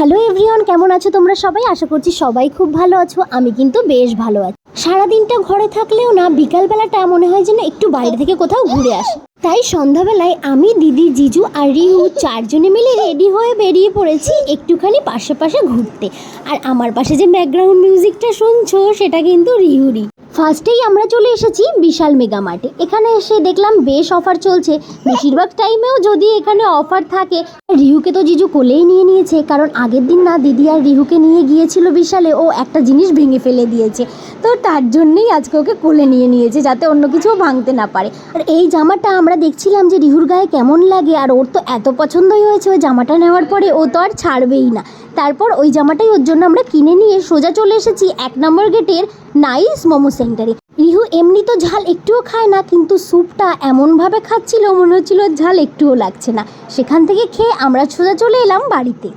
Hello everyone, কেমন আছো তোমরা সবাই? আশা করছি সবাই খুব ভালো আছো। আমি কিন্তু বেশ ভালো আছি। সারাদিনটা ঘরে থাকলেও না বিকালবেলাটা মনে হয় যেন একটু বাইরে থেকে কোথাও ঘুরে আসি। তাই সন্ধ্যাবেলায় আমি, দিদি, জিজু আর রিহু চারজনে মিলে রেডি হয়ে বেরিয়ে পড়েছি একটুখানি পাশে পাশে ঘুরতে। আর আমার পাশে যে ব্যাকগ্রাউন্ড মিউজিকটা শুনছো সেটা কিন্তু রিহুরি। ফার্স্টেই আমরা চলে এসেছি বিশাল মেগা মার্টে। এখানে এসে দেখলাম বেশ অফার চলছে। বেশিরভাগ টাইমেও যদি এখানে অফার থাকে। রিহুকে তো জিজু কোলেই নিয়ে নিয়েছে, কারণ আগের দিন না দিদি আর রিহুকে নিয়ে গিয়েছিল বিশালে, ও একটা জিনিস ভেঙে ফেলে দিয়েছে। তো তার জন্যই আজকে ওকে কোলে নিয়ে নিয়েছে, যাতে অন্য কিছুও ভাঙতে না পারে। আর এই জামাটা আমরা দেখছিলাম যে রিহুর গায়ে কেমন লাগে, আর ওর তো এত পছন্দই হয়েছে ওই জামাটা নেওয়ার পরে, ও তো আর ছাড়বেই না। তারপর ওই জামাটাই ওর জন্য আমরা কিনে নিয়ে সোজা চলে এসেছি 1 নম্বর গেটের নাইস মোমো সেন্টারে। রিহু এমনি তো ঝাল একটুও খায় না, কিন্তু স্যুপটা এমনভাবে খাচ্ছিল মনে হচ্ছিল ঝাল একটুও লাগছে না। সেখান থেকে খেয়ে আমরা সোজা চলে এলাম বাড়িতে।